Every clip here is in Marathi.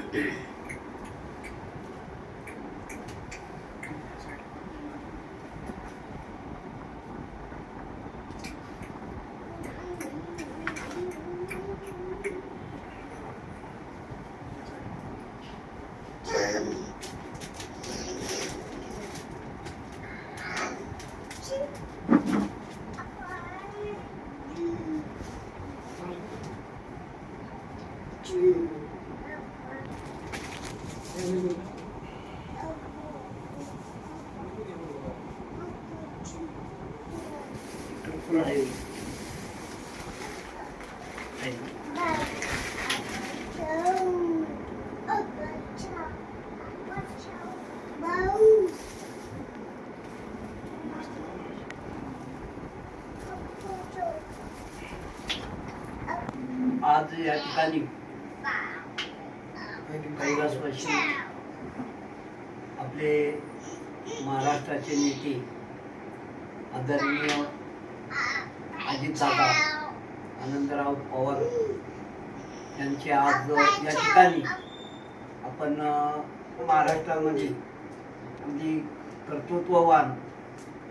आज या ठिकाणी कैलासवासी आपले महाराष्ट्राचे नेते आदरणीय अजितदादा आनंदराव पवार यांचे आज या ठिकाणी आपण महाराष्ट्रामध्ये अगदी कर्तृत्ववान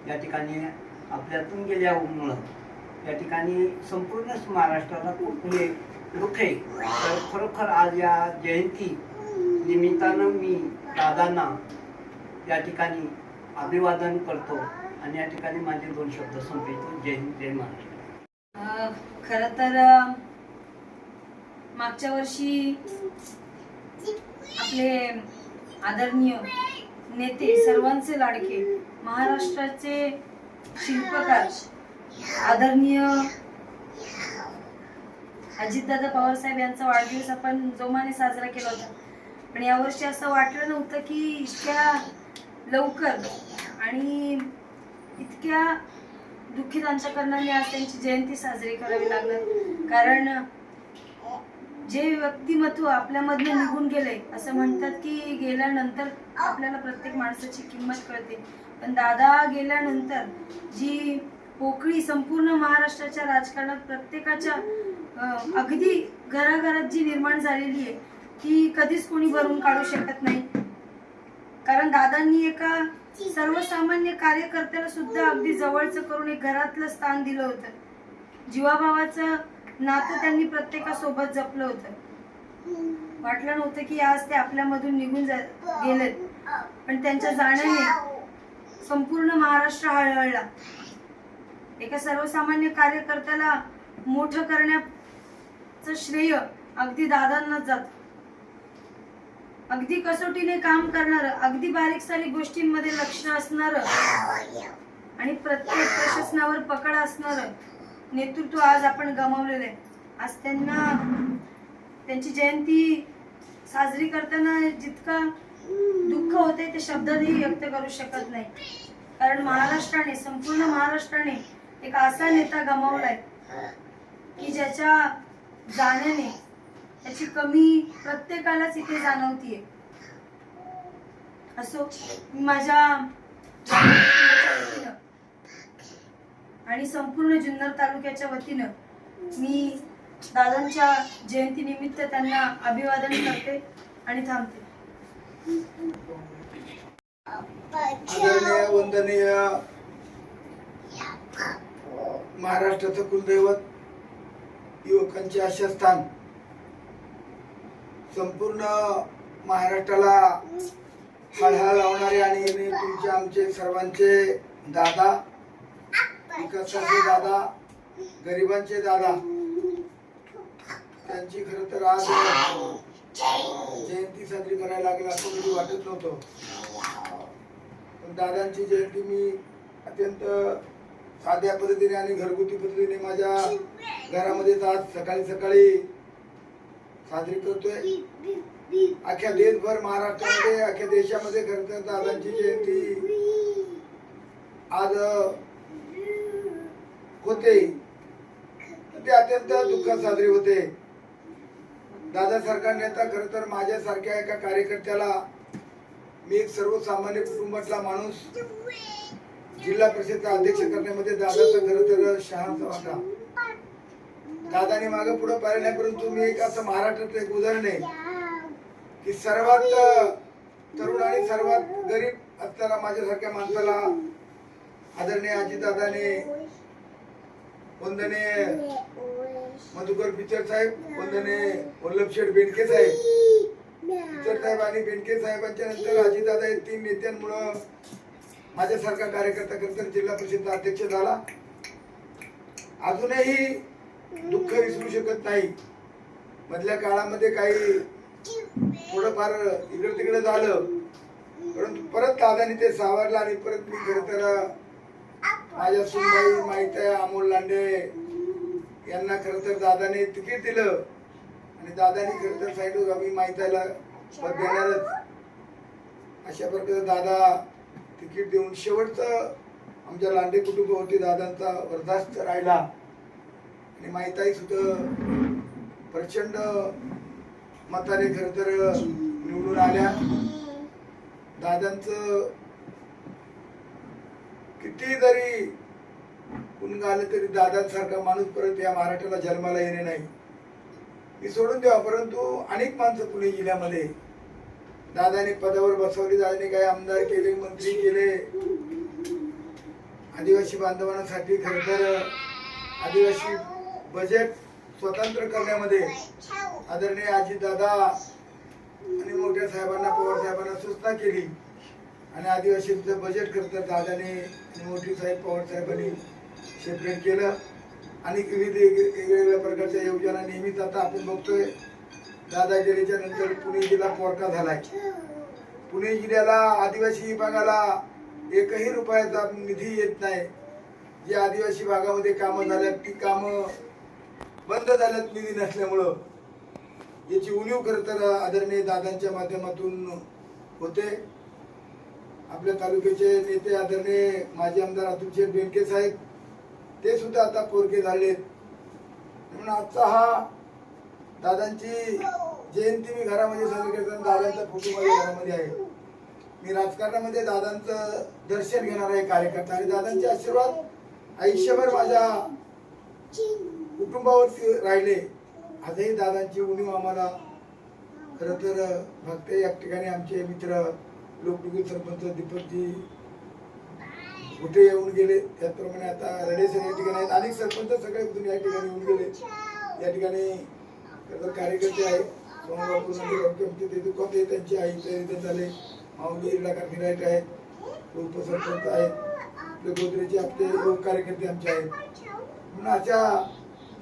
या ठिकाणी आपल्यातून गेल्यामुळं या ठिकाणी संपूर्ण महाराष्ट्राला खूप हे दुःख आहे. तर खरोखर आज या जयंती निमित्तानं मी दादांना या ठिकाणी अभिवादन करतो आणि या ठिकाणी माझे 2 शब्द संपवितो. जय हिंद, जय महाराष्ट्र. खरं तर मागच्या वर्षी आपले आदरणीय नेते, सर्वांचे लाडके, महाराष्ट्राचे शिल्पकार आदरणीय अजितदादा पवार साहेब यांचा वाढदिवस आपण जोमाने साजरा केला होता. पण यावर्षी असं वाटलं नव्हतं की इतक्या लवकर आणि इतक्या दुःखित अंतःकरणाने आज त्यांची जयंती साजरी करावी लागणार. कारण जे व्यक्तिमत्व आपल्यामधनं निघून गेले, असं म्हणतात की गेल्यानंतर आपल्याला प्रत्येक माणसाची किंमत कळते. पण दादा गेल्यानंतर जी पोकळी संपूर्ण महाराष्ट्राच्या राजकारणात प्रत्येकाच्या अगदी घराघरात जी निर्माण झालेली आहे ती कधीच कोणी भरून काढू शकत नाही. कारण दादांनी एका सर्वसामान्य कार्यकर्त्याला सुद्धा अगदी जवळचं करून एक घरातलं स्थान दिलं होतं. जीवाभावाचं नातं त्यांनी प्रत्येकासोबत जपलं होतं. वाटलं नव्हतं की आज ते आपल्यामधून निघून गेलेत. पण त्यांच्या जाण्याने संपूर्ण महाराष्ट्र हळहळला. एका सर्वसामान्य कार्यकर्त्याला मोठं करण्याचं श्रेय अगदी दादांनाच जात. अगदी कसोटीने काम करणारं, अगदी बारीक सारीक गोष्टींमध्ये लक्ष असणारं आणि प्रत्येक प्रशासनावर पकड असणारं नेतृत्व आज आपण गमावलेलं आहे. आज त्यांची जयंती साजरी करताना जितकं दुःख होते ते शब्दांनी व्यक्त करू शकत नाही. कारण महाराष्ट्राने, संपूर्ण महाराष्ट्राने एक असा नेता गमावलाय की ज्याच्या जाण्याने त्याची कमी प्रत्येकालाच इथे जाणवतीये. असो, माझ्या आणि संपूर्ण जुन्नर तालुक्याच्या वतीनं मी दादांच्या जयंती निमित्त त्यांना अभिवादन करते आणि थांबते. आदरणीय, वंदनीय महाराष्ट्राचं कुलदैवत, युवकांचे आश्रयस्थान, संपूर्ण महाराष्ट्राला हळहळ लावणारे आणि तुमचे आमचे सर्वांचे दादा, विकासाचे दादा, गरिबांचे दादा, त्यांची खरं तर आज जयंती साजरी करायला लागेल असं कधी वाटत नव्हतं. पण दादांची जयंती मी अत्यंत साध्या पद्धतीने आणि घरगुती पद्धतीने माझ्या घरामध्ये आज सकाळी सकाळी साजरी करतोय. अख्ख्या देशभर, महाराष्ट्रामध्ये, अख्ख्या देशामध्ये खरं तर दादांची जयंती आज होते. ते अत्यंत दुःखात साजरी होते. दादासारखा नेता खरं तर माझ्यासारख्या एका कार्यकर्त्याला, मी एक सर्वसामान्य कुटुंबातला माणूस, जिल्हा परिषदचा अध्यक्ष करण्यामध्ये दादाचा खरं तर शहाचा वाटा. दादाने मागे पुढे पाहिलं नाही, परंतु मी एक असं महाराष्ट्रातलं एक उदाहरण आहे की सर्वात तरुण आणि सर्वात गरीब असलेल्या माझ्यासारख्या माणसाला आदरणीय अजितदादाने, वंदनीय मधुकर पिचर साहेब, वंदनीय वल्लभशेठ बेंडके साहेब, पिचर साहेब आणि बेंडके साहेबांच्या नंतर अजितदादा या 3 नेत्यांमुळं माझ्यासारखा कार्यकर्ता खरतर जिल्हा परिषद अध्यक्ष झाला. अजूनही दुःख विसरू शकत नाही. मधल्या काळामध्ये काही थोडंफार इकडे तिकडे झालं, परंतु परत दादानी ते सावरलं आणि परत मी खरं तर माझ्या सुनबाई माहिती अमोल लांडे यांना खरं तर दादाने तिकीट दिलं आणि दादानी खरं तर सांगितलं आम्ही माहितीला पद देणारच. अशा प्रकारे दादा तिकीट देऊन शेवटचं आमच्या लांडे कुटुंबावरती दादांचा वरदास्त राहिला आणि माहिती सुद्धा प्रचंड मताने खरं तर निवडून आल्या. दादांचं किती जरी गुण गालं तरी दादांसारखा माणूस परत या महाराष्ट्राला जन्माला येणे नाही. मी सोडून द्यावा, परंतु अनेक माणसं पुणे जिल्ह्यामध्ये दादाने पदावर बसवली, दादाने काही आमदार केले, मंत्री केले. आदिवासी बांधवांसाठी खरं तर आदिवासी बजेट स्वतंत्र करण्यामध्ये आदरणीय अजितदादा आणि मोठ्या साहेबांना, पवार साहेबांना सूचना केली आणि आदिवासीचं बजेट खरं तर दादाने आणि मोठी साहेब पवार साहेबांनी सेपरेट केलं आणि विविध वेगवेगळ्या प्रकारच्या योजना नेहमीच आता आपण बघतोय. दादा गेल्याच्या नंतर पुणे जिल्हा पोरका झालाय. पुणे जिल्ह्याला आदिवासी विभागाला एकही रुपयाचा निधी येत नाही. जे आदिवासी भागामध्ये कामं झाल्यात ती कामं बंद झाल्यात निधी नसल्यामुळं. याची उणीव खरं तर आदरणीय दादांच्या माध्यमातून होते. आपल्या तालुक्याचे नेते आदरणीय माजी आमदार अतुलशेठ बेनके साहेब ते सुद्धा आता पोरके झालेत. म्हणून आजचा हा दादांची जयंती मी घरामध्ये साजरी करताना दादांचा फोटो माझ्या घरामध्ये आहे. मी राजकारणामध्ये दादांचं दर्शन घेणार आहे कार्यकर्ता आणि दादांचे आशीर्वाद आयुष्यभर माझ्या कुटुंबावरती राहिले. आजही दादांची उणीव आम्हाला खरं तर भक्ते. या ठिकाणी आमचे मित्र लोकनिकुल सरपंच दीपकजी कुठे येऊन गेले, त्याचप्रमाणे आता रडेसर या ठिकाणी आहेत. अनेक सरपंच सगळे या ठिकाणी येऊन गेले. या ठिकाणी कार्यकर्ते आहेत. ते त्यांची आई इथे झाले. माऊली इलाका फिरायचे आहेत, उपसरपंच आहेत, आपले गोदरेचे आपले लोक कार्यकर्ते आमचे आहेत. म्हणून अशा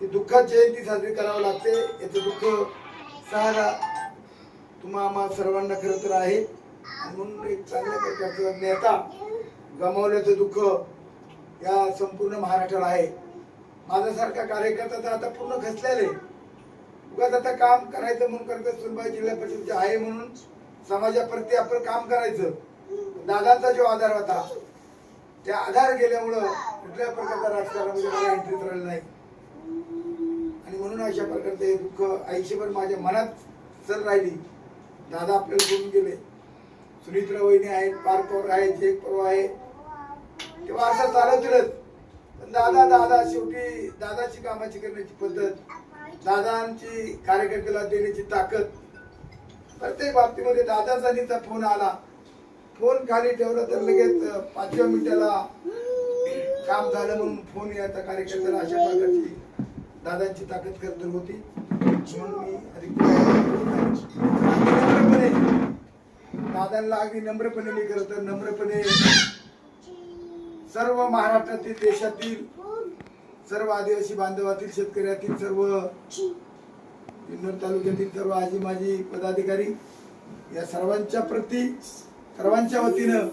दुःखात जयंती साजरी करावी लागते. याचं दुःख सहारा तुम्हा आम्हा सर्वांना खरं तर आहे. म्हणून एक चांगल्या प्रकारचा नेता गमावल्याचं दुःख या संपूर्ण महाराष्ट्राला आहे. माझ्यासारखा कार्यकर्ता तर आता पूर्ण खचलेले. उगाच आता काम करायचं म्हणून करत सुनबाई जिल्हा परिषदचे आहे म्हणून समाजाप्रती आपण काम करायचं. दादांचा जो आधार होता त्या आधार गेल्यामुळं कुठल्या प्रकारचा राजकारणामध्ये मला एंट्री करायला नाही आणि म्हणून अशा प्रकारचे हे दुःख आयुष्यभर माझ्या मनात चल राहिली. दादा आपल्याला सोडून गेले. सुनित्रा वहिनी आहेत, पार्थ पवार आहे, जयक पवार आहे, तेव्हा असं चालवतीलच. पण दादा शेवटी दादाची कामाची करण्याची पद्धत, दादांची कार्यकर्त्याला देण्याची ताकद. प्रत्येक बाबतीमध्ये दादाचा नीचा फोन आला, फोन खाली ठेवला तर लगेच 5व्या मिनिटाला काम झालं म्हणून फोन याचा कार्यकर्त्याला. अशा प्रकारची दादांची ताकद खरं होती. म्हणून मी अधिक दादांना अगदी नम्रपणे मी खरं तर नम्रपणे सर्व महाराष्ट्रातील, देशातील सर्व आदिवासी बांधवातील, शेतकऱ्यातील, सर्व जुन्नर तालुक्यातील सर्व आजी माजी पदाधिकारी या सर्वांच्या प्रती, सर्वांच्या वतीनं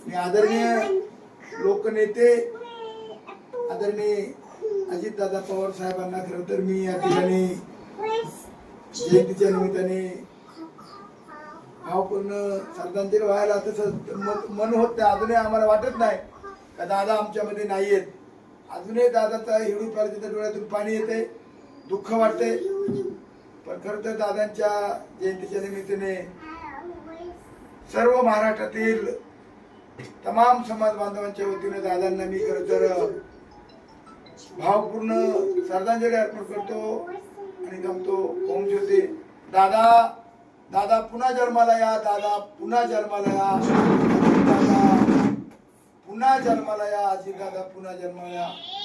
मी आदरणीय लोकनेते आदरणीय अजितदादा पवार साहेबांना खरं तर मी या ठिकाणी जयंतीच्या निमित्ताने भावपूर्ण श्रद्धांजली व्हायला तसं मन होत नाही. अजूनही आम्हाला वाटत नाही का दादा आमच्यामध्ये नाही आहेत. अजूनही दादाचा हिडू पाहिजे, डोळ्यातून पाणी येते, दुःख वाटते. पण खरं तर दादांच्या जयंतीच्या निमित्ताने सर्व महाराष्ट्रातील तमाम समाज बांधवांच्या वतीने दादांना मी खरं तर भावपूर्ण श्रद्धांजली अर्पण करतो आणि थांबतो. ओम ज्योती. दादा दादा पुन्हा जन्माला या, दादा पुन्हा जन्माला या, दादा पुन्हा जन्माला या, आजी दादा पुन्हा जन्माला या.